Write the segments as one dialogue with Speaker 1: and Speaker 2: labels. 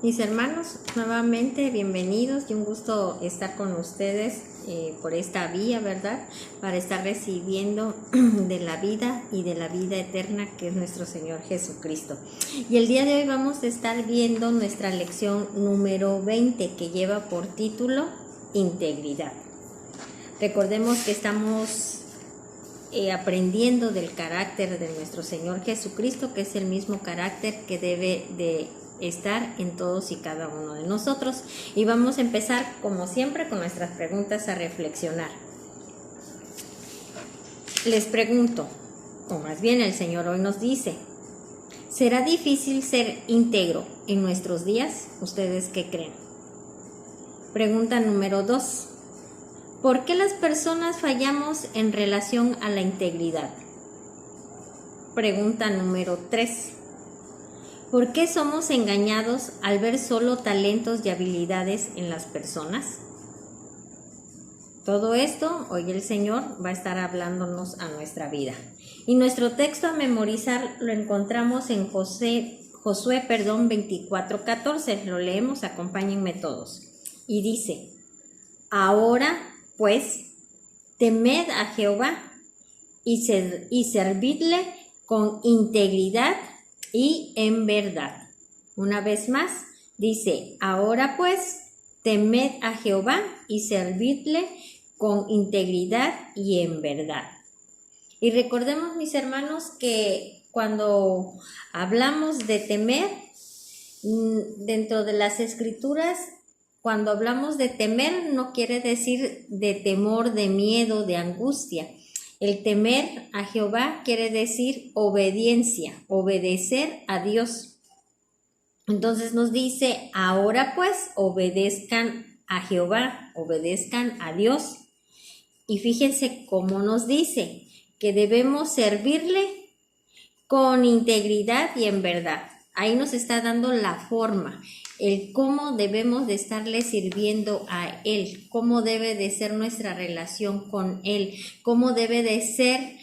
Speaker 1: Mis hermanos, nuevamente bienvenidos y un gusto estar con ustedes por esta vía, ¿verdad? Para estar recibiendo de la vida y de la vida eterna que es nuestro Señor Jesucristo. Y el día de hoy vamos a estar viendo nuestra lección número 20 que lleva por título Integridad. Recordemos que estamos aprendiendo del carácter de nuestro Señor Jesucristo, que es el mismo carácter que debe de estar en todos y cada uno de nosotros. Y vamos a empezar, como siempre, con nuestras preguntas a reflexionar. Les pregunto, o más bien el Señor hoy nos dice, ¿será difícil ser íntegro en nuestros días? ¿Ustedes qué creen? Pregunta número 2. ¿Por qué las personas fallamos en relación a la integridad? Pregunta número 3. ¿Por qué somos engañados al ver solo talentos y habilidades en las personas? Todo esto hoy el Señor va a estar hablándonos a nuestra vida. Y nuestro texto a memorizar lo encontramos en Josué 24:14. Lo leemos, acompáñenme todos. Y dice, ahora pues, temed a Jehová y servidle con integridad y en verdad. Una vez más, dice, ahora pues, temed a Jehová y servidle con integridad y en verdad. Y recordemos, mis hermanos, que cuando hablamos de temer, dentro de las escrituras, cuando hablamos de temer, no quiere decir de temor, de miedo, de angustia. El temer a Jehová quiere decir obediencia, obedecer a Dios. Entonces nos dice, ahora pues obedezcan a Jehová, obedezcan a Dios. Y fíjense cómo nos dice que debemos servirle con integridad y en verdad. Ahí nos está dando la forma, el cómo debemos de estarle sirviendo a Él, cómo debe de ser nuestra relación con Él, cómo debe de ser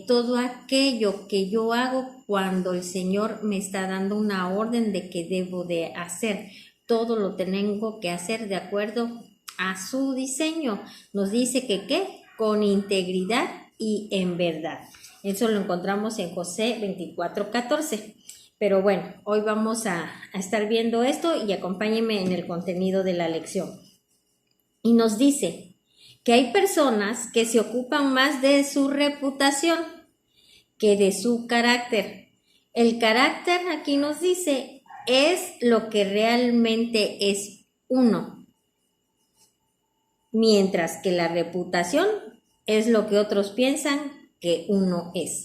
Speaker 1: todo aquello que yo hago cuando el Señor me está dando una orden de que debo de hacer. Todo lo tengo que hacer de acuerdo a su diseño. Nos dice que ¿qué? Con integridad y en verdad. Eso lo encontramos en Josué 24:14. Pero bueno, hoy vamos a estar viendo esto y acompáñenme en el contenido de la lección. Y nos dice que hay personas que se ocupan más de su reputación que de su carácter. El carácter, aquí nos dice, es lo que realmente es uno, mientras que la reputación es lo que otros piensan que uno es.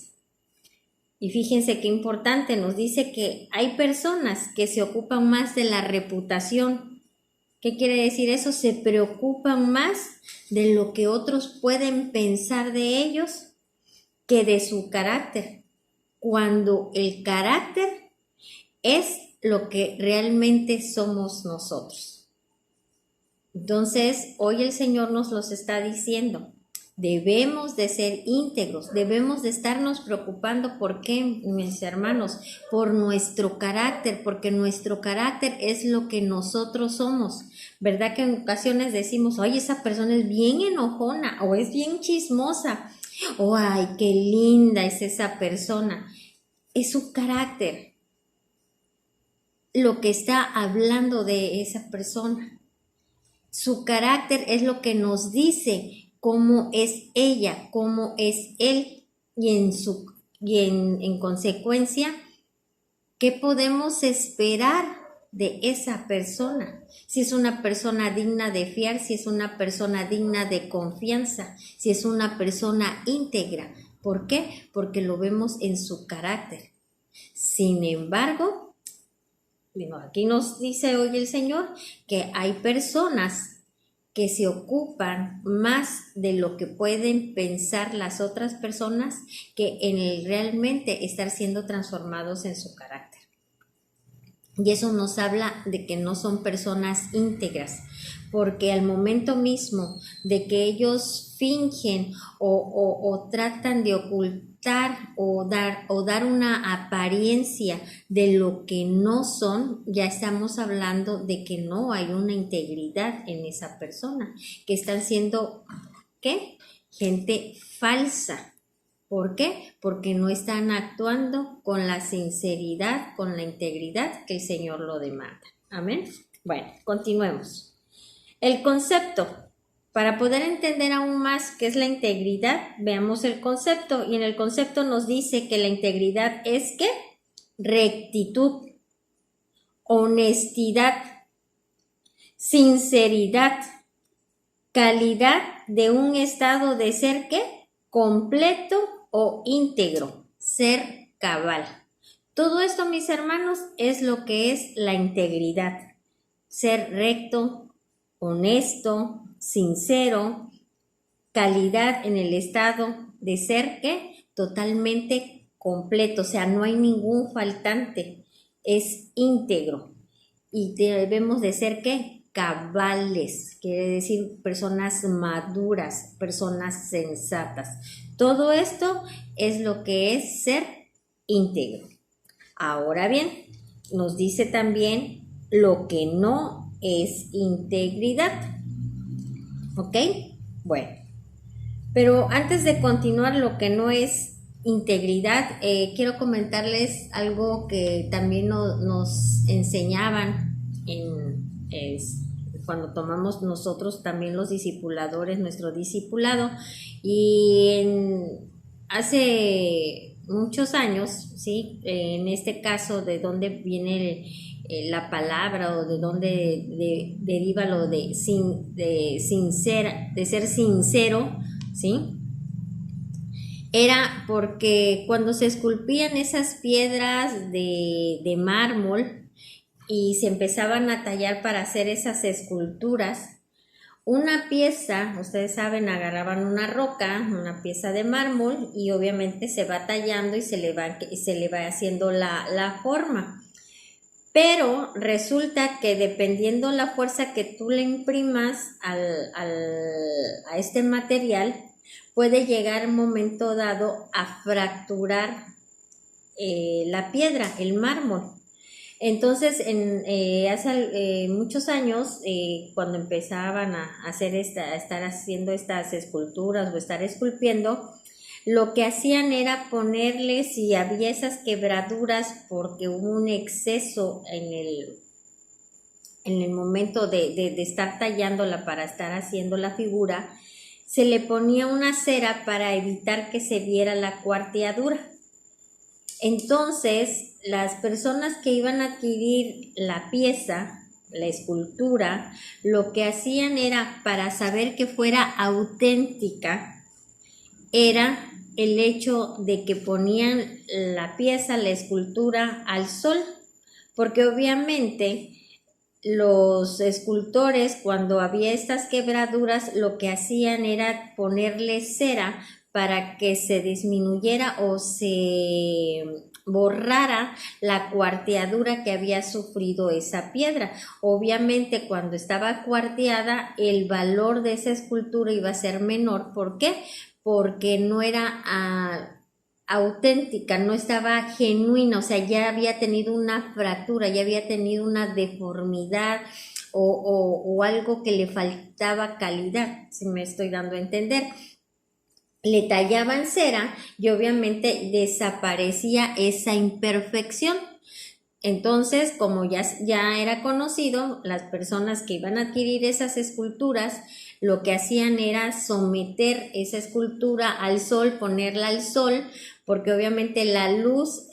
Speaker 1: Y fíjense qué importante, nos dice que hay personas que se ocupan más de la reputación. ¿Qué quiere decir eso? Se preocupan más de lo que otros pueden pensar de ellos que de su carácter, cuando el carácter es lo que realmente somos nosotros. Entonces, hoy el Señor nos los está diciendo. Debemos de ser íntegros, debemos de estarnos preocupando. ¿Por qué, mis hermanos? Por nuestro carácter, porque nuestro carácter es lo que nosotros somos. ¿Verdad que en ocasiones decimos, oye, esa persona es bien enojona o es bien chismosa? O ay, qué linda es esa persona. Es su carácter lo que está hablando de esa persona. Su carácter es lo que nos dice cómo es ella, cómo es él, y en consecuencia, ¿qué podemos esperar de esa persona? Si es una persona digna de fiar, si es una persona digna de confianza, si es una persona íntegra. ¿Por qué? Porque lo vemos en su carácter. Sin embargo, aquí nos dice hoy el Señor que hay personas que se ocupan más de lo que pueden pensar las otras personas que en el realmente estar siendo transformados en su carácter. Y eso nos habla de que no son personas íntegras, porque al momento mismo de que ellos fingen o tratan de ocultar o dar una apariencia de lo que no son, ya estamos hablando de que no hay una integridad en esa persona, que están siendo, ¿qué? Gente falsa. ¿Por qué? Porque no están actuando con la sinceridad, con la integridad que el Señor lo demanda. Amén. Bueno, continuemos. El concepto. Para poder entender aún más qué es la integridad, veamos el concepto. Y en el concepto nos dice que la integridad es ¿qué? Rectitud, honestidad, sinceridad, calidad de un estado de ser ¿qué? Completo o íntegro, ser cabal. Todo esto, mis hermanos, es lo que es la integridad. Ser recto, honesto, sincero, calidad en el estado de ser ¿qué? Totalmente completo, o sea, no hay ningún faltante, es íntegro. Y debemos de ser ¿qué? Cabales, quiere decir personas maduras, personas sensatas. Todo esto es lo que es ser íntegro. Ahora bien, nos dice también lo que no es integridad. ¿Ok? Bueno, pero antes de continuar lo que no es integridad, quiero comentarles algo que también nos enseñaban cuando tomamos nosotros también los discipuladores, nuestro discipulado, y hace muchos años, ¿sí? En este caso, de dónde viene la palabra o de dónde deriva lo de ser sincero, ¿sí? Era porque cuando se esculpían esas piedras de mármol y se empezaban a tallar para hacer esas esculturas, una pieza, ustedes saben, agarraban una roca, una pieza de mármol y obviamente se va tallando y se le va haciendo la forma. Pero resulta que dependiendo la fuerza que tú le imprimas a este material, puede llegar un momento dado a fracturar la piedra, el mármol. Entonces, hace muchos años, cuando empezaban a estar haciendo estas esculturas o estar esculpiendo, lo que hacían era ponerle, si había esas quebraduras porque hubo un exceso en el momento de estar tallándola para estar haciendo la figura, se le ponía una cera para evitar que se viera la cuarteadura. Entonces, las personas que iban a adquirir la pieza, la escultura, lo que hacían era, para saber que fuera auténtica, era el hecho de que ponían la pieza, la escultura al sol, porque obviamente los escultores, cuando había estas quebraduras, lo que hacían era ponerle cera para que se disminuyera o se borrara la cuarteadura que había sufrido esa piedra. Obviamente, cuando estaba cuarteada, el valor de esa escultura iba a ser menor. ¿Por qué? Porque no era auténtica, no estaba genuina, o sea, ya había tenido una fractura, ya había tenido una deformidad o algo que le faltaba calidad, si me estoy dando a entender. Le tallaban cera y obviamente desaparecía esa imperfección. Entonces, como ya era conocido, las personas que iban a adquirir esas esculturas, lo que hacían era someter esa escultura al sol, ponerla al sol, porque obviamente la luz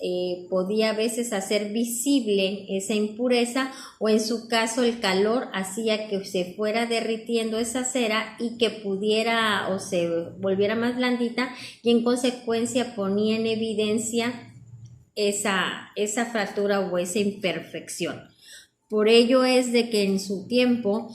Speaker 1: podía a veces hacer visible esa impureza, o en su caso el calor hacía que se fuera derritiendo esa cera y que pudiera o se volviera más blandita, y en consecuencia ponía en evidencia esa fractura o esa imperfección. Por ello es de que en su tiempo,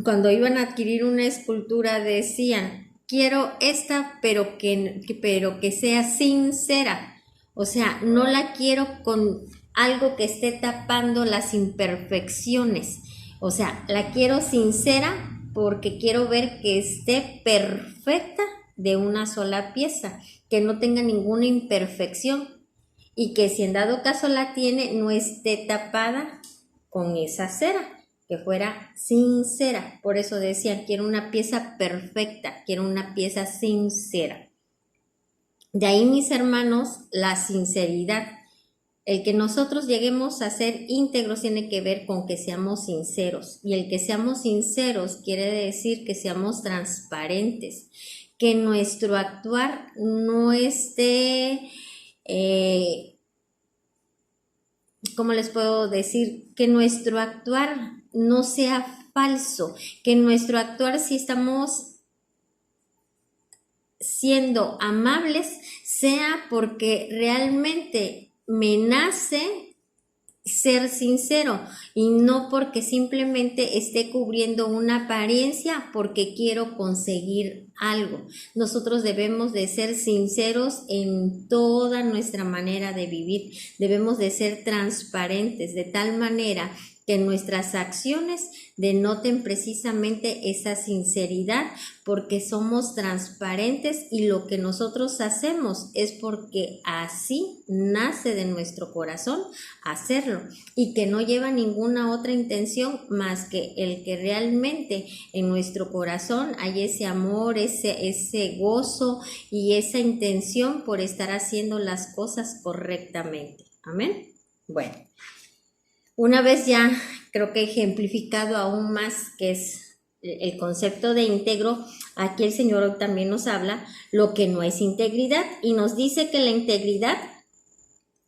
Speaker 1: cuando iban a adquirir una escultura, decían: quiero esta, pero que sea sincera. O sea, no la quiero con algo que esté tapando las imperfecciones. O sea, la quiero sincera porque quiero ver que esté perfecta de una sola pieza, que no tenga ninguna imperfección y que si en dado caso la tiene, no esté tapada con esa cera, que fuera sincera. Por eso decía, quiero una pieza perfecta, quiero una pieza sincera. De ahí, mis hermanos, la sinceridad. El que nosotros lleguemos a ser íntegros tiene que ver con que seamos sinceros. Y el que seamos sinceros quiere decir que seamos transparentes, que nuestro actuar no esté, ¿cómo les puedo decir? Que nuestro actuar no sea falso, que nuestro actuar, si estamos siendo amables, sea porque realmente me nace ser sincero y no porque simplemente esté cubriendo una apariencia porque quiero conseguir algo. Nosotros debemos de ser sinceros en toda nuestra manera de vivir. Debemos de ser transparentes de tal manera que nuestras acciones denoten precisamente esa sinceridad, porque somos transparentes y lo que nosotros hacemos es porque así nace de nuestro corazón hacerlo y que no lleva ninguna otra intención más que el que realmente en nuestro corazón hay ese amor, ese gozo y esa intención por estar haciendo las cosas correctamente. Amén. Bueno. Una vez ya creo que ejemplificado aún más que es el concepto de íntegro, aquí el Señor hoy también nos habla lo que no es integridad y nos dice que la integridad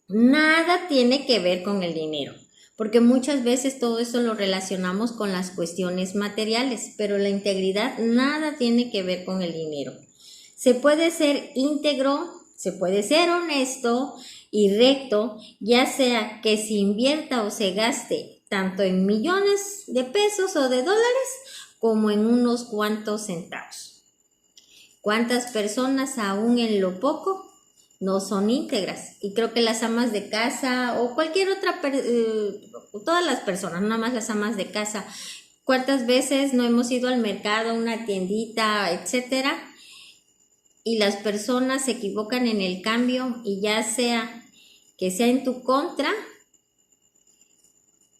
Speaker 1: nada tiene que ver con el dinero, porque muchas veces todo eso lo relacionamos con las cuestiones materiales, pero la integridad nada tiene que ver con el dinero. Se puede ser íntegro, se puede ser honesto y recto, ya sea que se invierta o se gaste tanto en millones de pesos o de dólares como en unos cuantos centavos. ¿Cuántas personas aún en lo poco no son íntegras? Y creo que las amas de casa o cualquier otra, todas las personas, no nada más las amas de casa, ¿cuántas veces no hemos ido al mercado, a una tiendita, etcétera? Y las personas se equivocan en el cambio y ya sea que sea en tu contra,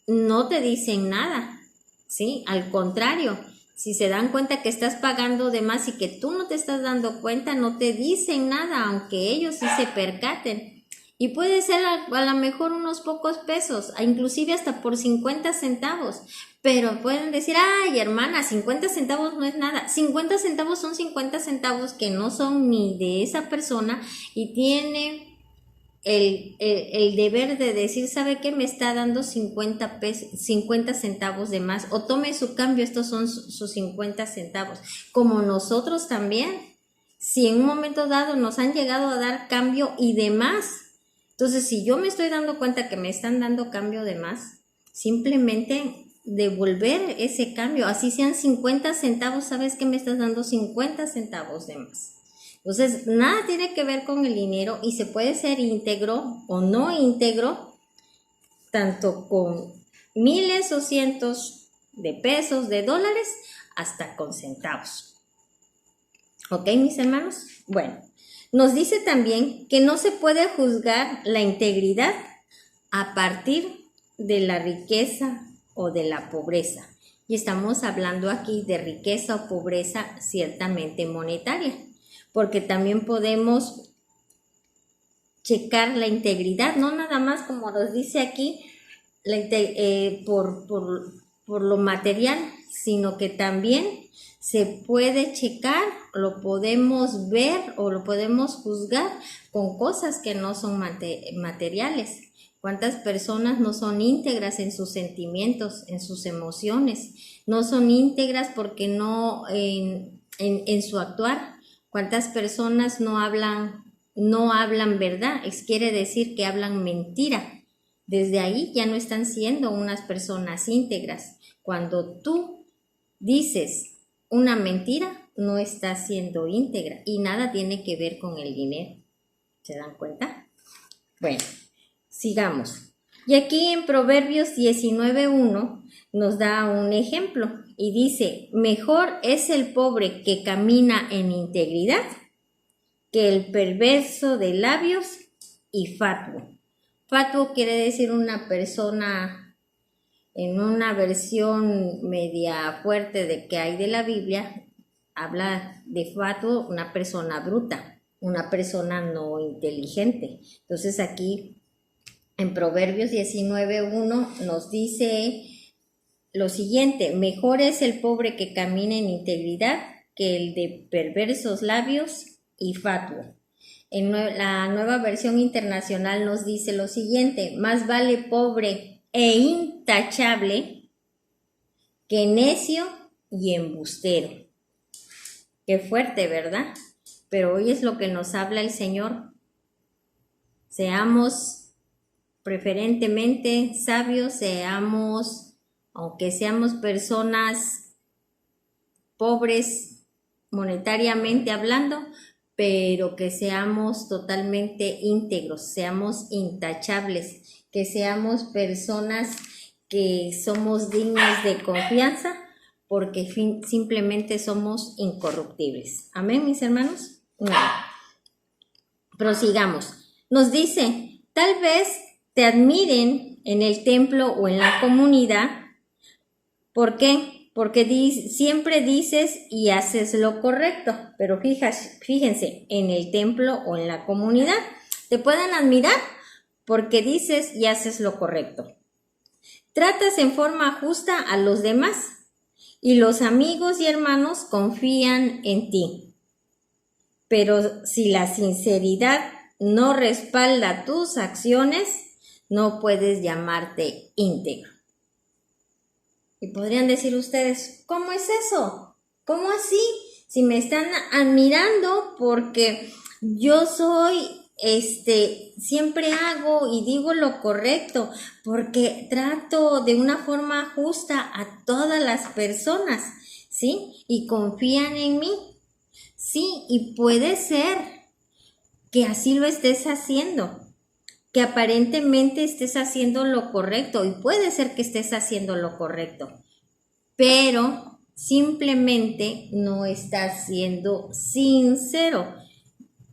Speaker 1: no te dicen nada, ¿sí? Al contrario, si se dan cuenta que estás pagando de más y que tú no te estás dando cuenta, no te dicen nada, aunque ellos sí se percaten. Y puede ser a lo mejor unos pocos pesos, inclusive hasta por 50 centavos. Pero pueden decir, ay hermana, 50 centavos no es nada. 50 centavos son 50 centavos que no son ni de esa persona y tiene el deber de decir, ¿sabe qué? Me está dando 50 centavos de más, o tome su cambio, estos son sus 50 centavos. Como nosotros también, si en un momento dado nos han llegado a dar cambio y demás, entonces si yo me estoy dando cuenta que me están dando cambio de más, simplemente devolver ese cambio, así sean 50 centavos, ¿sabes que me estás dando 50 centavos de más? Entonces, nada tiene que ver con el dinero y se puede ser íntegro o no íntegro, tanto con miles o cientos de pesos, de dólares, hasta con centavos. ¿Ok, mis hermanos? Bueno, nos dice también que no se puede juzgar la integridad a partir de la riqueza o de la pobreza. Y estamos hablando aquí de riqueza o pobreza ciertamente monetaria, porque también podemos checar la integridad, no nada más como nos dice aquí, por lo material, sino que también se puede checar, lo podemos ver o lo podemos juzgar con cosas que no son materiales. ¿Cuántas personas no son íntegras en sus sentimientos, en sus emociones? No son íntegras porque no en su actuar. ¿Cuántas personas no hablan verdad? Quiere decir que hablan mentira. Desde ahí ya no están siendo unas personas íntegras. Cuando tú dices una mentira, no estás siendo íntegra y nada tiene que ver con el dinero. ¿Se dan cuenta? Bueno, sigamos. Y aquí en Proverbios 19:1 nos da un ejemplo y dice, mejor es el pobre que camina en integridad que el perverso de labios y fatuo. Fatuo quiere decir una persona, en una versión media fuerte de que hay de la Biblia, habla de fatuo una persona bruta, una persona no inteligente. Entonces aquí en Proverbios 19:1 nos dice lo siguiente, mejor es el pobre que camina en integridad que el de perversos labios y fatuo. En la Nueva Versión Internacional nos dice lo siguiente, más vale pobre e intachable que necio y embustero. Qué fuerte, ¿verdad? Pero hoy es lo que nos habla el Señor. Seamos preferentemente sabios, aunque seamos personas pobres monetariamente hablando, pero que seamos totalmente íntegros, seamos intachables, que seamos personas que somos dignas de confianza, porque simplemente somos incorruptibles. Amén, mis hermanos. Bueno, prosigamos. Nos dice, tal vez te admiren en el templo o en la comunidad. ¿Por qué? Porque siempre dices y haces lo correcto. Pero fíjense, en el templo o en la comunidad te pueden admirar porque dices y haces lo correcto. Tratas en forma justa a los demás y los amigos y hermanos confían en ti. Pero si la sinceridad no respalda tus acciones, no puedes llamarte íntegro. Y podrían decir ustedes, ¿cómo es eso? ¿Cómo así? Si me están admirando porque yo siempre hago y digo lo correcto, porque trato de una forma justa a todas las personas, ¿sí? Y confían en mí, ¿sí? Y puede ser que así lo estés haciendo, que aparentemente estés haciendo lo correcto y puede ser que estés haciendo lo correcto, pero simplemente no estás siendo sincero,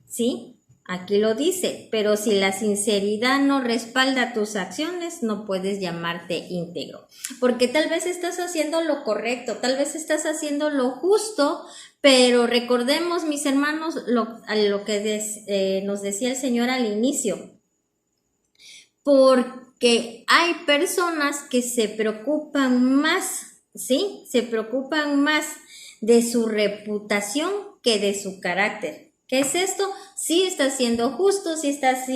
Speaker 1: ¿sí? Aquí lo dice, pero si la sinceridad no respalda tus acciones, no puedes llamarte íntegro, porque tal vez estás haciendo lo correcto, tal vez estás haciendo lo justo, pero recordemos, mis hermanos, lo que nos decía el Señor al inicio, porque hay personas que se preocupan más, ¿sí? Se preocupan más de su reputación que de su carácter. ¿Qué es esto? Sí estás siendo justo, sí estás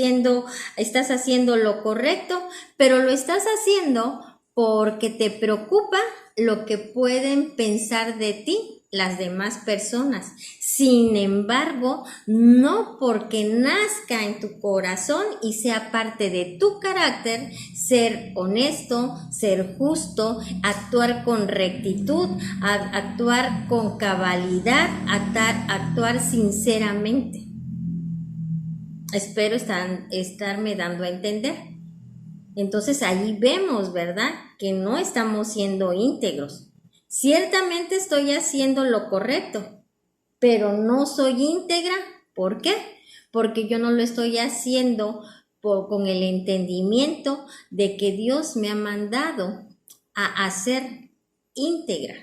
Speaker 1: haciendo lo correcto, pero lo estás haciendo porque te preocupa lo que pueden pensar de ti las demás personas. Sin embargo, no porque nazca en tu corazón y sea parte de tu carácter, ser honesto, ser justo, actuar con rectitud, actuar con cabalidad, actuar sinceramente. Espero estarme dando a entender. Entonces ahí vemos, ¿verdad? Que no estamos siendo íntegros. Ciertamente estoy haciendo lo correcto, pero no soy íntegra. ¿Por qué? Porque yo no lo estoy haciendo con el entendimiento de que Dios me ha mandado a hacer íntegra.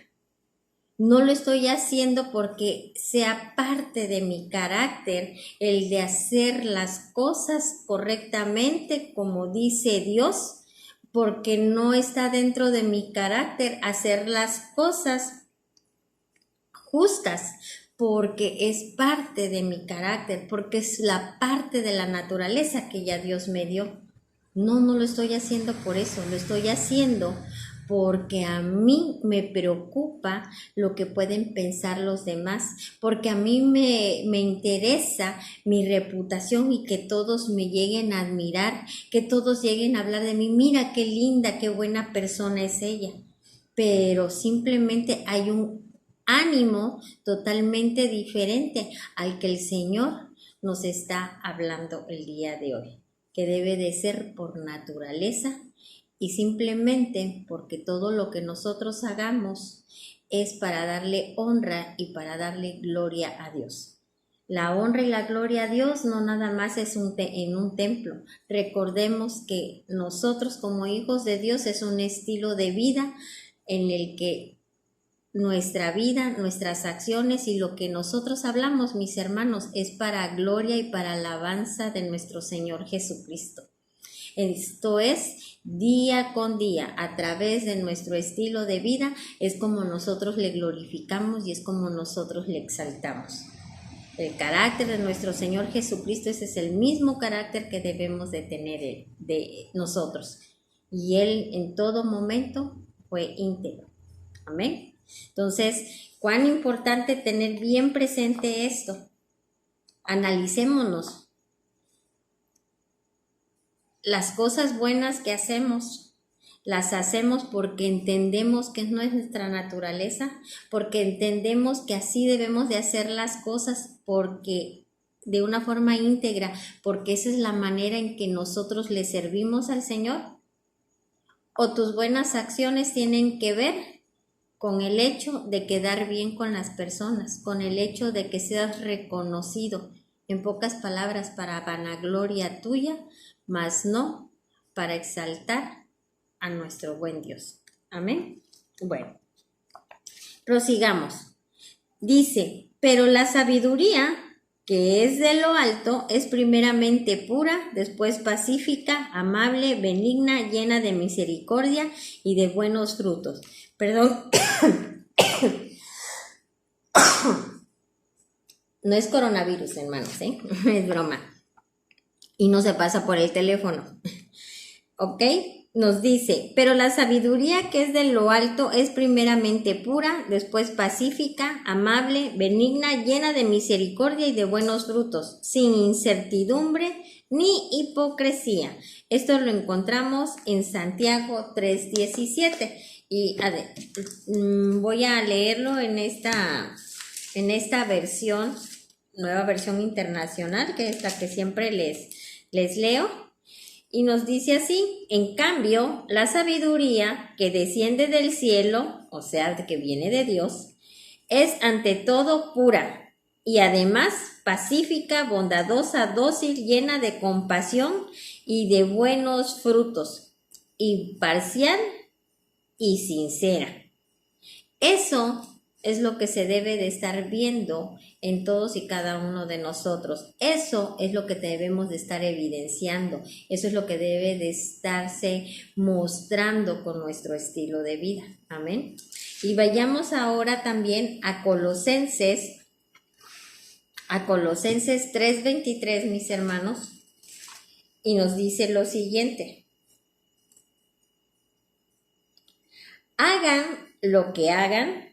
Speaker 1: No lo estoy haciendo porque sea parte de mi carácter el de hacer las cosas correctamente como dice Dios, porque no está dentro de mi carácter hacer las cosas justas, porque es parte de mi carácter, porque es la parte de la naturaleza que ya Dios me dio. No lo estoy haciendo por eso, lo estoy haciendo porque a mí me preocupa lo que pueden pensar los demás, porque a mí me interesa mi reputación y que todos me lleguen a admirar, que todos lleguen a hablar de mí, mira qué linda, qué buena persona es ella, pero simplemente hay un ánimo totalmente diferente al que el Señor nos está hablando el día de hoy. que debe de ser por naturaleza y simplemente porque todo lo que nosotros hagamos es para darle honra y para darle gloria a Dios. La honra y la gloria a Dios no nada más es en un templo. Recordemos que nosotros como hijos de Dios es un estilo de vida en el que nuestra vida, nuestras acciones y lo que nosotros hablamos, mis hermanos, es para gloria y para alabanza de nuestro Señor Jesucristo. Esto es día con día, a través de nuestro estilo de vida, es como nosotros le glorificamos y es como nosotros le exaltamos. El carácter de nuestro Señor Jesucristo, ese es el mismo carácter que debemos de tener de nosotros. Y Él en todo momento fue íntegro. Amén. Entonces, cuán importante tener bien presente esto. Analicémonos. Las cosas buenas que hacemos, las hacemos porque entendemos que no es nuestra naturaleza, porque entendemos que así debemos de hacer las cosas porque de una forma íntegra, porque esa es la manera en que nosotros le servimos al Señor. O tus buenas acciones tienen que ver con el hecho de quedar bien con las personas, con el hecho de que seas reconocido, en pocas palabras, para vanagloria tuya, mas no para exaltar a nuestro buen Dios. Amén. Bueno, prosigamos. Dice, pero la sabiduría que es de lo alto es primeramente pura, después pacífica, amable, benigna, llena de misericordia y de buenos frutos. Perdón. No es coronavirus, hermanos, es broma. Y no se pasa por el teléfono. ¿Ok? Nos dice, pero la sabiduría que es de lo alto es primeramente pura, después pacífica, amable, benigna, llena de misericordia y de buenos frutos, sin incertidumbre ni hipocresía. Esto lo encontramos en Santiago 3:17. Y voy a leerlo en esta versión, nueva versión internacional, que es la que siempre les leo. Y nos dice así, en cambio, la sabiduría que desciende del cielo, o sea, que viene de Dios, es ante todo pura y además pacífica, bondadosa, dócil, llena de compasión y de buenos frutos, imparcial y sincera. Eso es lo que se debe de estar viendo en todos y cada uno de nosotros. Eso es lo que debemos de estar evidenciando. Eso es lo que debe de estarse mostrando con nuestro estilo de vida. Amén. Y vayamos ahora también a Colosenses 3:23, mis hermanos, y nos dice lo siguiente. Hagan lo que hagan,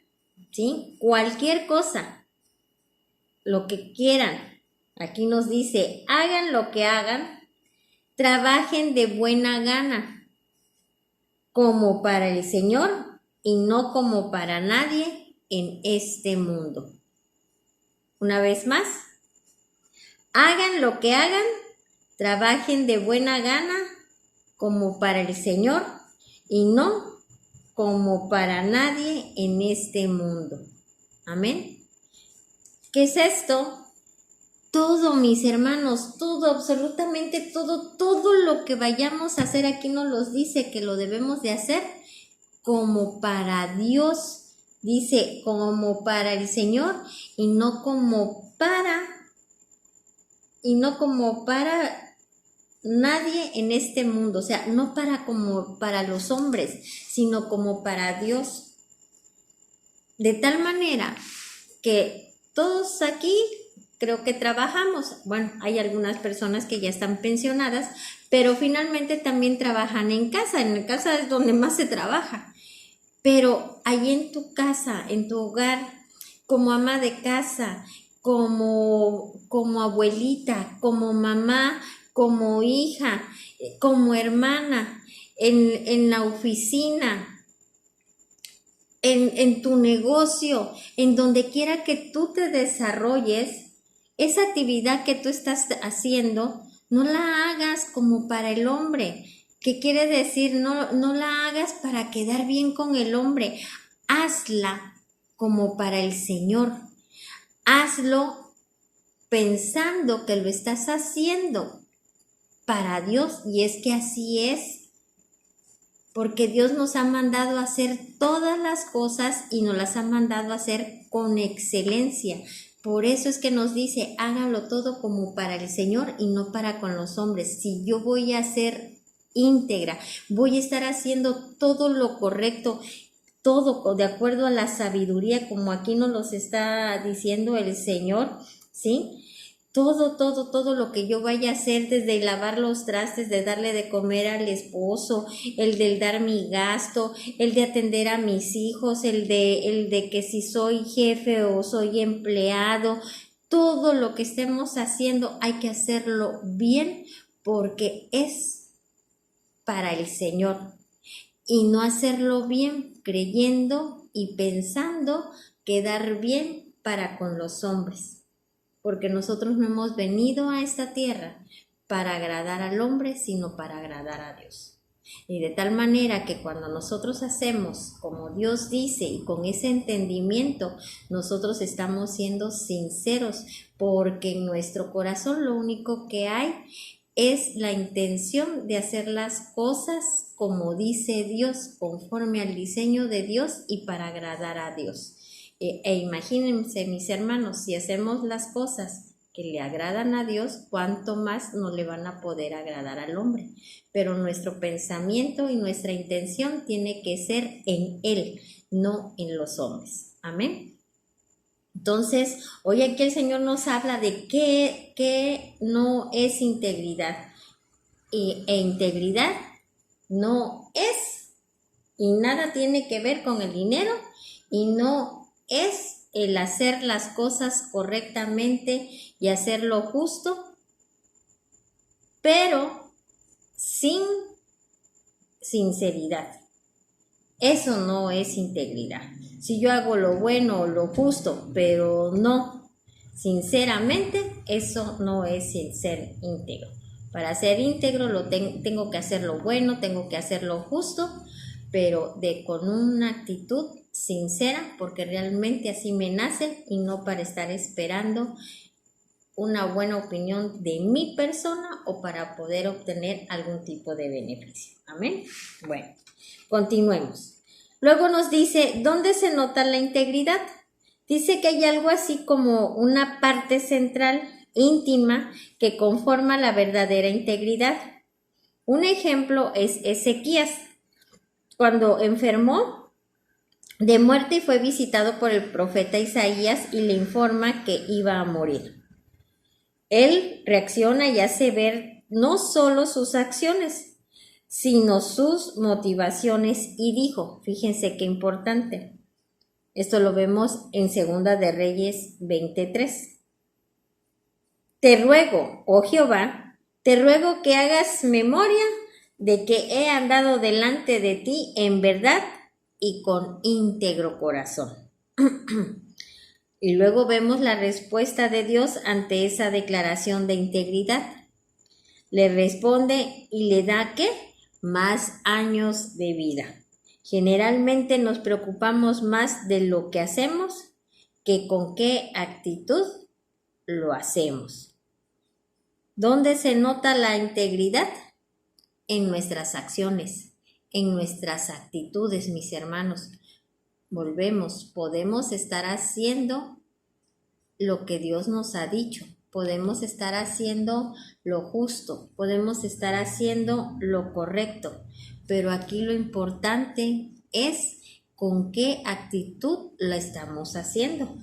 Speaker 1: ¿sí? Cualquier cosa, lo que quieran. Aquí nos dice, hagan lo que hagan, trabajen de buena gana, como para el Señor y no como para nadie en este mundo. Una vez más, hagan lo que hagan, trabajen de buena gana, como para el Señor y no como para nadie en este mundo. Amén. ¿Qué es esto? Todo, mis hermanos, todo, absolutamente todo lo que vayamos a hacer aquí nos los dice que lo debemos de hacer como para Dios, dice como para el Señor y no como para nadie en este mundo, o sea, no para como para los hombres, sino como para Dios. De tal manera que todos aquí creo que trabajamos. Bueno, hay algunas personas que ya están pensionadas, pero finalmente también trabajan en casa. En casa es donde más se trabaja. Pero ahí en tu casa, en tu hogar, como ama de casa, como abuelita, como mamá, como hija, como hermana, en la oficina, en tu negocio, en donde quiera que tú te desarrolles, esa actividad que tú estás haciendo, no la hagas como para el hombre. ¿Qué quiere decir? No la hagas para quedar bien con el hombre. Hazla como para el Señor. Hazlo pensando que lo estás haciendo para Dios, y es que así es, porque Dios nos ha mandado a hacer todas las cosas y nos las ha mandado a hacer con excelencia. Por eso es que nos dice, hágalo todo como para el Señor y no para con los hombres. Si yo voy a ser íntegra, voy a estar haciendo todo lo correcto, todo de acuerdo a la sabiduría, como aquí nos los está diciendo el Señor, ¿sí? Todo lo que yo vaya a hacer, desde lavar los trastes, de darle de comer al esposo, el del dar mi gasto, el de atender a mis hijos, el de que si soy jefe o soy empleado, todo lo que estemos haciendo hay que hacerlo bien, porque es para el Señor, y no hacerlo bien creyendo y pensando quedar bien para con los hombres. Porque nosotros no hemos venido a esta tierra para agradar al hombre, sino para agradar a Dios. Y de tal manera que cuando nosotros hacemos como Dios dice y con ese entendimiento, nosotros estamos siendo sinceros, porque en nuestro corazón lo único que hay es la intención de hacer las cosas como dice Dios, conforme al diseño de Dios y para agradar a Dios. Imagínense, mis hermanos, si hacemos las cosas que le agradan a Dios, cuánto más no le van a poder agradar al hombre. Pero nuestro pensamiento y nuestra intención tiene que ser en Él, no en los hombres. Amén. Entonces, hoy aquí el Señor nos habla de qué no es integridad. E integridad no es, y nada tiene que ver con el dinero, y no es el hacer las cosas correctamente y hacer lo justo, pero sin sinceridad. Eso no es integridad. Si yo hago lo bueno o lo justo, pero no sinceramente, eso no es ser íntegro. Para ser íntegro tengo que hacer lo bueno, tengo que hacer lo justo, pero con una actitud sincera, porque realmente así me nace, y no para estar esperando una buena opinión de mi persona o para poder obtener algún tipo de beneficio. Amén. Bueno, continuemos. Luego nos dice, ¿dónde se nota la integridad? Dice que hay algo así como una parte central, íntima, que conforma la verdadera integridad. Un ejemplo es Ezequías, cuando enfermó de muerte y fue visitado por el profeta Isaías y le informa que iba a morir. Él reacciona y hace ver no solo sus acciones, sino sus motivaciones, y dijo, fíjense qué importante, esto lo vemos en Segunda de Reyes 23. Te ruego, oh Jehová, te ruego que hagas memoria de que he andado delante de ti en verdad y con íntegro corazón. Y luego vemos la respuesta de Dios ante esa declaración de integridad. Le responde y le da, ¿qué? Más años de vida. Generalmente nos preocupamos más de lo que hacemos que con qué actitud lo hacemos. ¿Dónde se nota la integridad? En nuestras acciones, en nuestras actitudes, mis hermanos. Volvemos, podemos estar haciendo lo que Dios nos ha dicho, podemos estar haciendo lo justo, podemos estar haciendo lo correcto, pero aquí lo importante es con qué actitud lo estamos haciendo.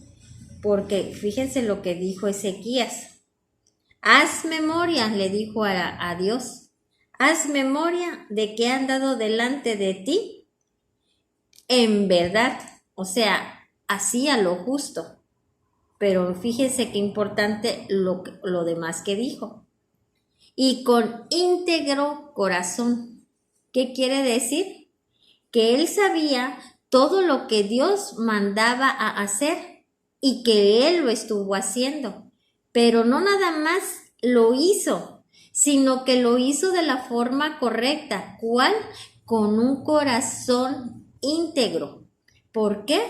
Speaker 1: Porque fíjense lo que dijo Ezequías. Haz memoria, le dijo a Dios, haz memoria de que he andado delante de ti en verdad, o sea, hacía lo justo. Pero fíjense qué importante lo demás que dijo. Y con íntegro corazón. ¿Qué quiere decir? Que él sabía todo lo que Dios mandaba a hacer y que él lo estuvo haciendo. Pero no nada más lo hizo, sino que lo hizo de la forma correcta. ¿Cuál? Con un corazón íntegro. ¿Por qué?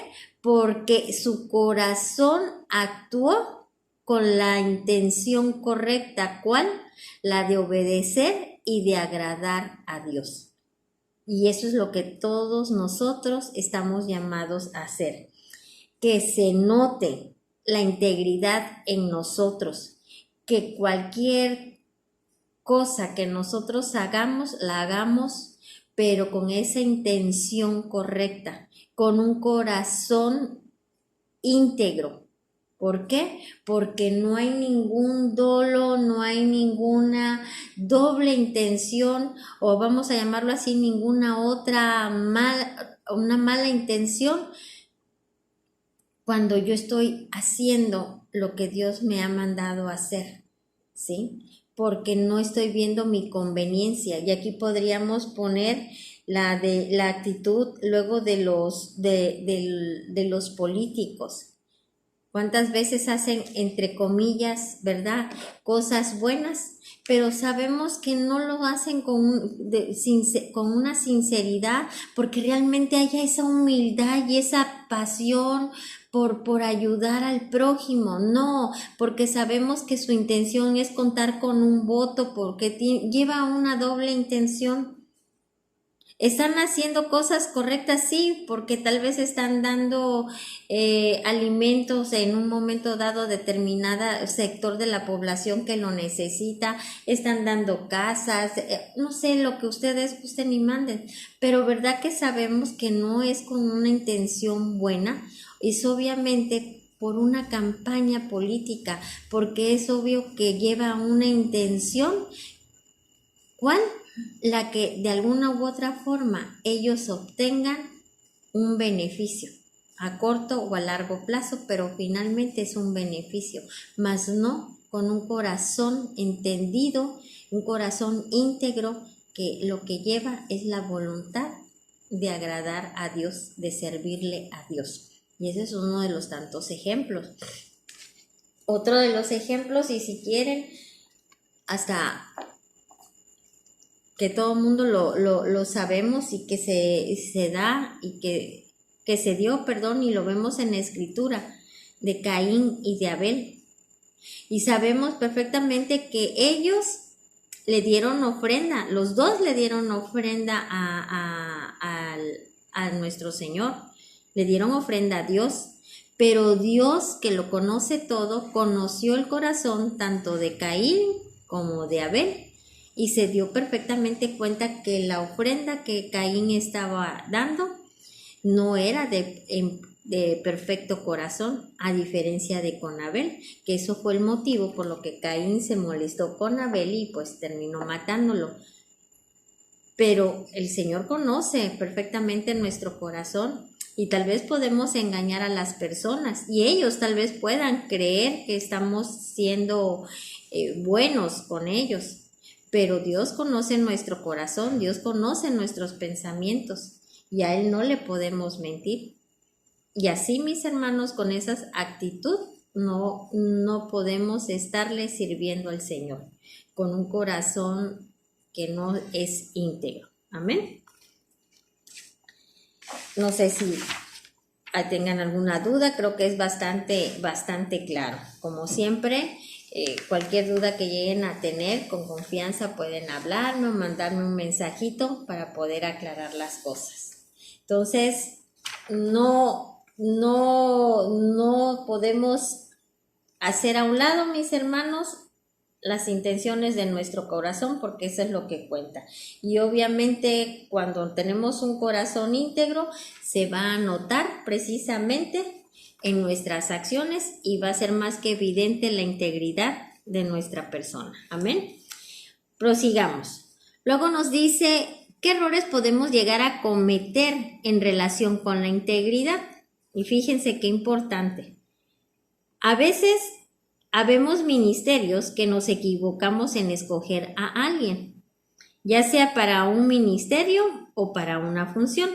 Speaker 1: Porque su corazón actuó con la intención correcta. ¿Cuál? La de obedecer y de agradar a Dios. Y eso es lo que todos nosotros estamos llamados a hacer. Que se note la integridad en nosotros. Que cualquier cosa que nosotros hagamos, la hagamos, pero con esa intención correcta, con un corazón íntegro. ¿Por qué? Porque no hay ningún dolo, no hay ninguna doble intención, o vamos a llamarlo así, ninguna otra una mala intención cuando yo estoy haciendo lo que Dios me ha mandado hacer, ¿sí? Porque no estoy viendo mi conveniencia. Y aquí podríamos poner la actitud luego de los políticos. ¿Cuántas veces hacen, entre comillas, verdad, cosas buenas? Pero sabemos que no lo hacen con una sinceridad, porque realmente haya esa humildad y esa pasión por ayudar al prójimo. No, porque sabemos que su intención es contar con un voto, porque lleva una doble intención. ¿Están haciendo cosas correctas? Sí, porque tal vez están dando alimentos en un momento dado determinado sector de la población que lo necesita, están dando casas, no sé, lo que ustedes gusten y manden, pero verdad que sabemos que no es con una intención buena, es obviamente por una campaña política, porque es obvio que lleva una intención. ¿Cuál? La que de alguna u otra forma ellos obtengan un beneficio a corto o a largo plazo, pero finalmente es un beneficio, mas no con un corazón entendido, un corazón íntegro, que lo que lleva es la voluntad de agradar a Dios, de servirle a Dios. Y ese es uno de los tantos ejemplos. Otro de los ejemplos, y si quieren, hasta que todo el mundo lo sabemos y que se da y que se dio, perdón, y lo vemos en la escritura de Caín y de Abel. Y sabemos perfectamente que ellos le dieron ofrenda, los dos le dieron ofrenda a nuestro Señor, le dieron ofrenda a Dios, pero Dios, que lo conoce todo, conoció el corazón tanto de Caín como de Abel. Y se dio perfectamente cuenta que la ofrenda que Caín estaba dando no era de perfecto corazón, a diferencia de con Abel, que eso fue el motivo por lo que Caín se molestó con Abel y pues terminó matándolo. Pero el Señor conoce perfectamente nuestro corazón y tal vez podemos engañar a las personas y ellos tal vez puedan creer que estamos siendo buenos con ellos. Pero Dios conoce nuestro corazón, Dios conoce nuestros pensamientos y a Él no le podemos mentir. Y así, mis hermanos, con esa actitud no podemos estarle sirviendo al Señor con un corazón que no es íntegro. Amén. No sé si tengan alguna duda, creo que es bastante claro. Como siempre, cualquier duda que lleguen a tener, con confianza pueden hablarme o mandarme un mensajito para poder aclarar las cosas. Entonces, no podemos hacer a un lado, mis hermanos, las intenciones de nuestro corazón, porque eso es lo que cuenta. Y obviamente cuando tenemos un corazón íntegro, se va a notar precisamente en nuestras acciones y va a ser más que evidente la integridad de nuestra persona. Amén. Prosigamos. Luego nos dice, ¿qué errores podemos llegar a cometer en relación con la integridad? Y fíjense qué importante. A veces habemos ministerios que nos equivocamos en escoger a alguien, ya sea para un ministerio o para una función,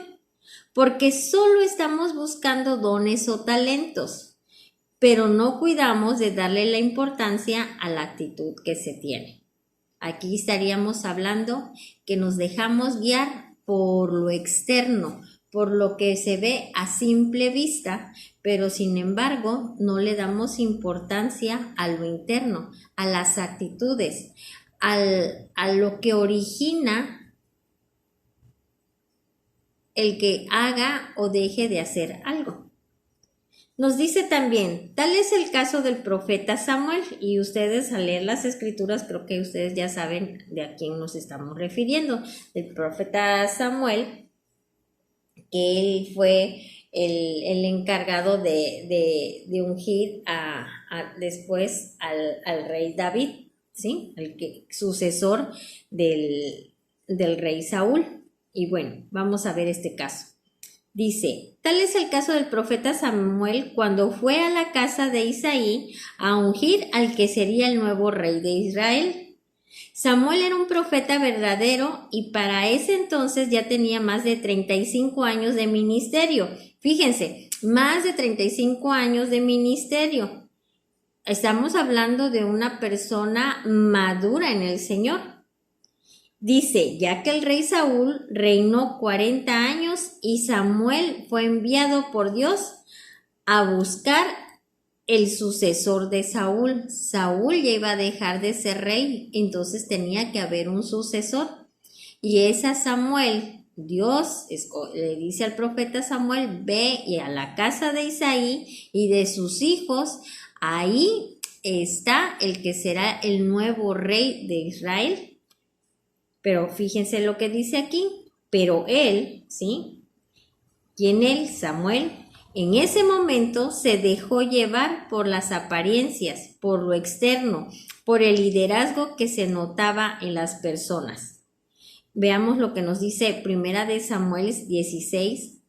Speaker 1: porque solo estamos buscando dones o talentos, pero no cuidamos de darle la importancia a la actitud que se tiene. Aquí estaríamos hablando que nos dejamos guiar por lo externo, por lo que se ve a simple vista, pero sin embargo no le damos importancia a lo interno, a las actitudes, a lo que origina el que haga o deje de hacer algo. Nos dice también, tal es el caso del profeta Samuel, y ustedes al leer las escrituras creo que ustedes ya saben de a quién nos estamos refiriendo. El profeta Samuel, que él fue el encargado de ungir después al rey David, ¿sí? El sucesor del rey Saúl. Y bueno, vamos a ver este caso. Dice, tal es el caso del profeta Samuel cuando fue a la casa de Isaí a ungir al que sería el nuevo rey de Israel. Samuel era un profeta verdadero y para ese entonces ya tenía más de 35 años de ministerio. Fíjense, más de 35 años de ministerio. Estamos hablando de una persona madura en el Señor. Dice, ya que el rey Saúl reinó 40 años y Samuel fue enviado por Dios a buscar el sucesor de Saúl. Saúl ya iba a dejar de ser rey, entonces tenía que haber un sucesor. Y es a Samuel. Dios le dice al profeta Samuel, ve y a la casa de Isaí y de sus hijos, ahí está el que será el nuevo rey de Israel. Pero fíjense lo que dice aquí, pero él, ¿sí? ¿Quién él? Samuel. En ese momento se dejó llevar por las apariencias, por lo externo, por el liderazgo que se notaba en las personas. Veamos lo que nos dice Primera de Samuel 16,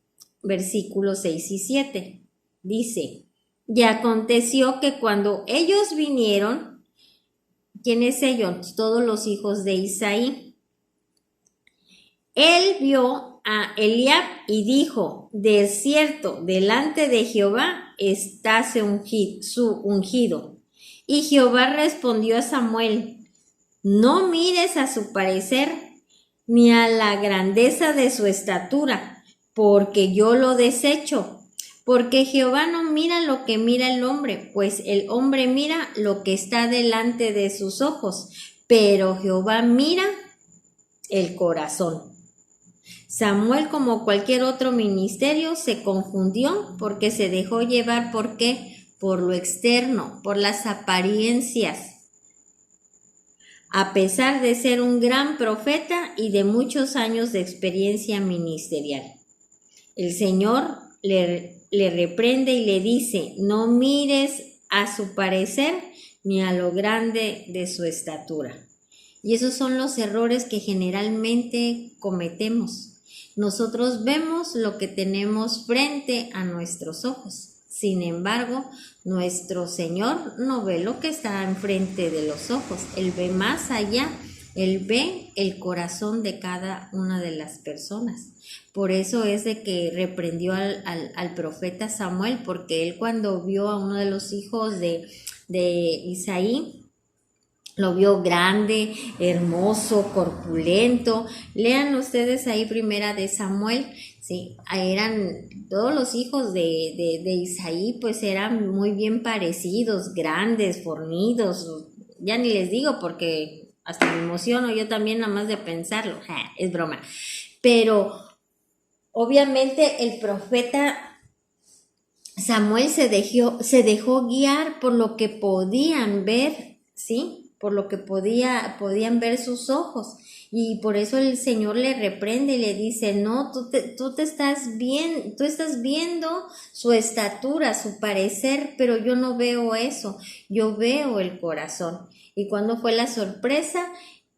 Speaker 1: versículos 6 y 7. Dice, y aconteció que cuando ellos vinieron, ¿quiénes ellos? Todos los hijos de Isaí. Él vio a Eliab y dijo, de cierto, delante de Jehová está su ungido. Y Jehová respondió a Samuel, no mires a su parecer, ni a la grandeza de su estatura, porque yo lo desecho. Porque Jehová no mira lo que mira el hombre, pues el hombre mira lo que está delante de sus ojos, pero Jehová mira el corazón. Samuel, como cualquier otro ministerio, se confundió porque se dejó llevar, ¿por qué? Por lo externo, por las apariencias. A pesar de ser un gran profeta y de muchos años de experiencia ministerial. El Señor le reprende y le dice, no mires a su parecer ni a lo grande de su estatura. Y esos son los errores que generalmente cometemos. Nosotros vemos lo que tenemos frente a nuestros ojos. Sin embargo, nuestro Señor no ve lo que está enfrente de los ojos. Él ve más allá. Él ve el corazón de cada una de las personas. Por eso es de que reprendió al profeta Samuel, porque él cuando vio a uno de los hijos de Isaí, lo vio grande, hermoso, corpulento. Lean ustedes ahí Primera de Samuel, sí, eran todos los hijos de Isaí, pues eran muy bien parecidos, grandes, fornidos. Ya ni les digo porque hasta me emociono yo también nada más de pensarlo. Es broma. Pero obviamente el profeta Samuel se dejó guiar por lo que podían ver, ¿sí? Por lo que podían ver sus ojos. Y por eso el Señor le reprende y le dice, no, tú estás viendo su estatura, su parecer, pero yo no veo eso, yo veo el corazón. ¿Y cuándo fue la sorpresa?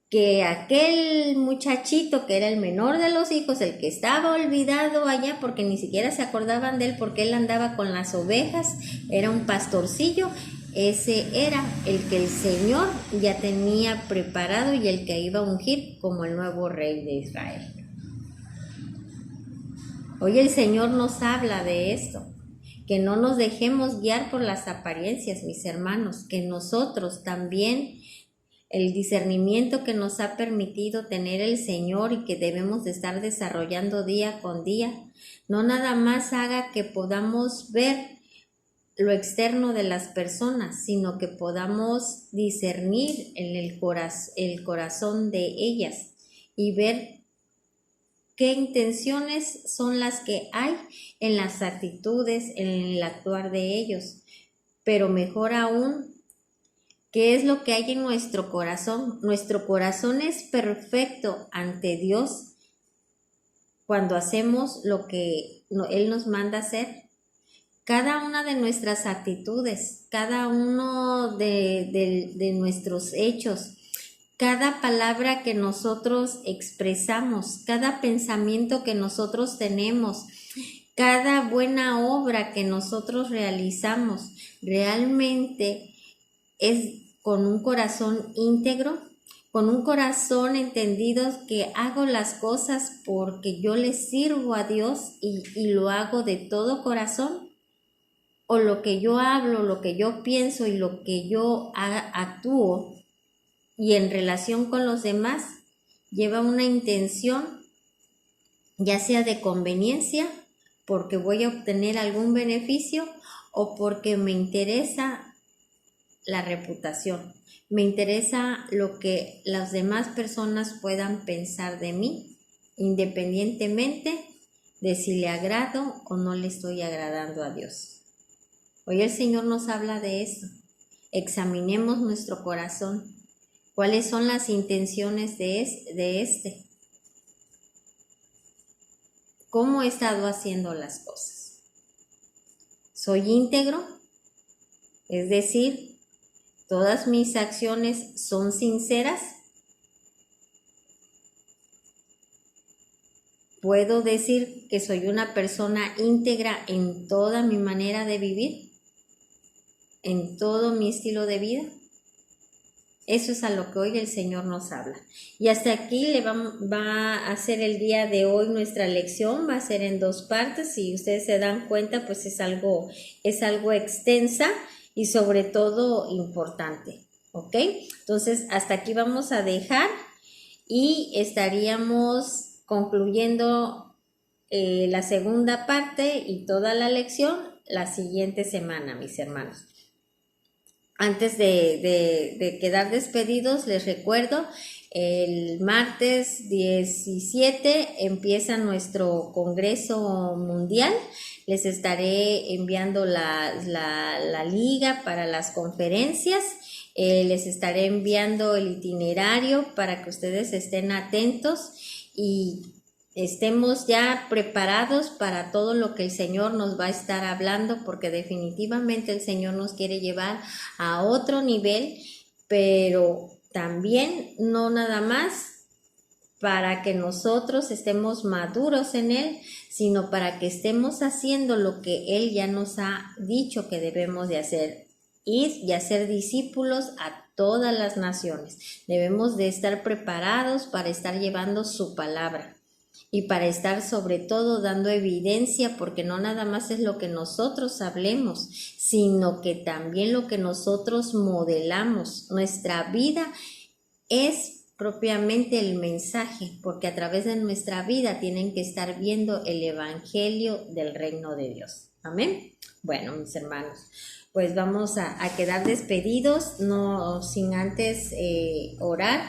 Speaker 1: Que aquel muchachito que era el menor de los hijos, el que estaba olvidado allá porque ni siquiera se acordaban de él porque él andaba con las ovejas, era un pastorcillo, ese era el que el Señor ya tenía preparado y el que iba a ungir como el nuevo rey de Israel. Hoy el Señor nos habla de esto, que no nos dejemos guiar por las apariencias, mis hermanos, que nosotros también el discernimiento que nos ha permitido tener el Señor y que debemos de estar desarrollando día con día, no nada más haga que podamos ver lo externo de las personas, sino que podamos discernir en el corazón de ellas y ver qué intenciones son las que hay en las actitudes, en el actuar de ellos. Pero mejor aún, ¿qué es lo que hay en nuestro corazón? Nuestro corazón es perfecto ante Dios cuando hacemos lo que Él nos manda hacer. Cada una de nuestras actitudes, cada uno de nuestros hechos, cada palabra que nosotros expresamos, cada pensamiento que nosotros tenemos, cada buena obra que nosotros realizamos, realmente es con un corazón íntegro, con un corazón entendido que hago las cosas porque yo le sirvo a Dios y lo hago de todo corazón, o lo que yo hablo, lo que yo pienso y lo que yo actúo y en relación con los demás lleva una intención, ya sea de conveniencia, porque voy a obtener algún beneficio o porque me interesa la reputación, me interesa lo que las demás personas puedan pensar de mí, independientemente de si le agrado o no le estoy agradando a Dios. Hoy el Señor nos habla de eso. Examinemos nuestro corazón. ¿Cuáles son las intenciones de este? ¿Cómo he estado haciendo las cosas? ¿Soy íntegro? Es decir, ¿todas mis acciones son sinceras? ¿Puedo decir que soy una persona íntegra en toda mi manera de vivir? ¿En todo mi estilo de vida? Eso es a lo que hoy el Señor nos habla. Y hasta aquí va a ser el día de hoy nuestra lección, va a ser en 2 partes. Si ustedes se dan cuenta, pues es algo extensa y sobre todo importante, ¿ok? Entonces, hasta aquí vamos a dejar y estaríamos concluyendo la segunda parte y toda la lección la siguiente semana, mis hermanos. Antes de quedar despedidos, les recuerdo, el martes 17 empieza nuestro Congreso Mundial. Les estaré enviando la liga para las conferencias. Les estaré enviando el itinerario para que ustedes estén atentos y estemos ya preparados para todo lo que el Señor nos va a estar hablando, porque definitivamente el Señor nos quiere llevar a otro nivel, pero también no nada más para que nosotros estemos maduros en Él, sino para que estemos haciendo lo que Él ya nos ha dicho que debemos de hacer, ir y hacer discípulos a todas las naciones. Debemos de estar preparados para estar llevando su palabra. Y para estar sobre todo dando evidencia, porque no nada más es lo que nosotros hablemos, sino que también lo que nosotros modelamos. Nuestra vida es propiamente el mensaje, porque a través de nuestra vida tienen que estar viendo el evangelio del reino de Dios. Amén. Bueno, mis hermanos, pues vamos a quedar despedidos, no sin antes orar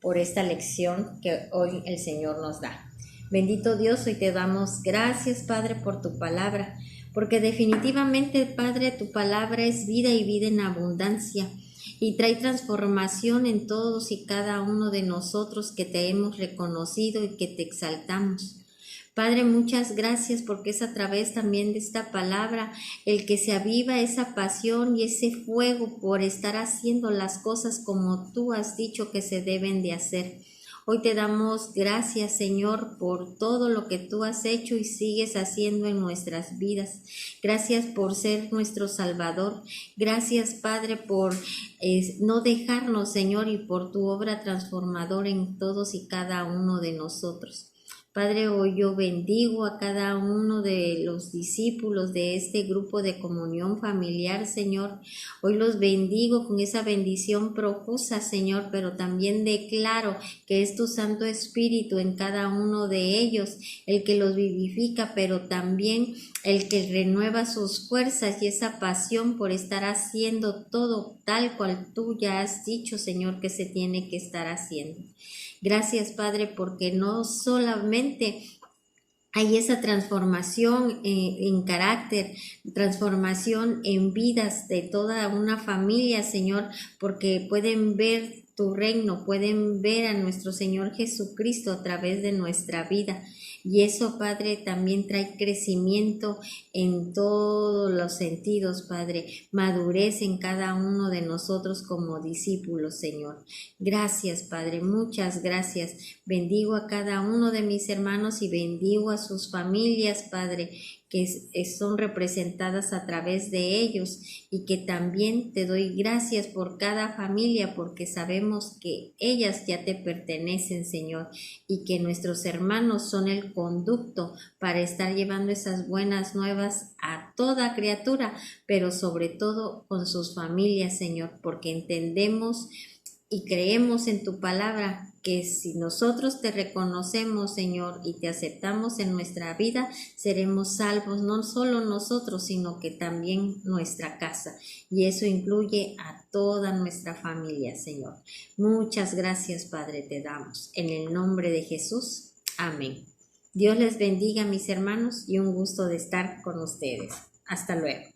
Speaker 1: por esta lección que hoy el Señor nos da. Bendito Dios, hoy te damos gracias, Padre, por tu palabra, porque definitivamente, Padre, tu palabra es vida y vida en abundancia y trae transformación en todos y cada uno de nosotros que te hemos reconocido y que te exaltamos. Padre, muchas gracias porque es a través también de esta palabra el que se aviva esa pasión y ese fuego por estar haciendo las cosas como tú has dicho que se deben de hacer. Hoy te damos gracias, Señor, por todo lo que tú has hecho y sigues haciendo en nuestras vidas. Gracias por ser nuestro Salvador. Gracias, Padre, por no dejarnos, Señor, y por tu obra transformadora en todos y cada uno de nosotros. Padre, hoy yo bendigo a cada uno de los discípulos de este grupo de comunión familiar, Señor. Hoy los bendigo con esa bendición profusa, Señor, pero también declaro que es tu Santo Espíritu en cada uno de ellos, el que los vivifica, pero también el que renueva sus fuerzas y esa pasión por estar haciendo todo tal cual tú ya has dicho, Señor, que se tiene que estar haciendo. Gracias, Padre, porque no solamente hay esa transformación en carácter, transformación en vidas de toda una familia, Señor, porque pueden ver tu reino, pueden ver a nuestro Señor Jesucristo a través de nuestra vida. Y eso, Padre, también trae crecimiento en todos los sentidos, Padre, madurez en cada uno de nosotros como discípulos, Señor. Gracias, Padre, muchas gracias. Bendigo a cada uno de mis hermanos y bendigo a sus familias, Padre, que son representadas a través de ellos, y que también te doy gracias por cada familia, porque sabemos que ellas ya te pertenecen, Señor, y que nuestros hermanos son el conducto para estar llevando esas buenas nuevas a toda criatura, pero sobre todo con sus familias, Señor, porque entendemos y creemos en tu palabra, que si nosotros te reconocemos, Señor, y te aceptamos en nuestra vida, seremos salvos, no solo nosotros, sino que también nuestra casa. Y eso incluye a toda nuestra familia, Señor. Muchas gracias, Padre, te damos. En el nombre de Jesús. Amén. Dios les bendiga, mis hermanos, y un gusto de estar con ustedes. Hasta luego.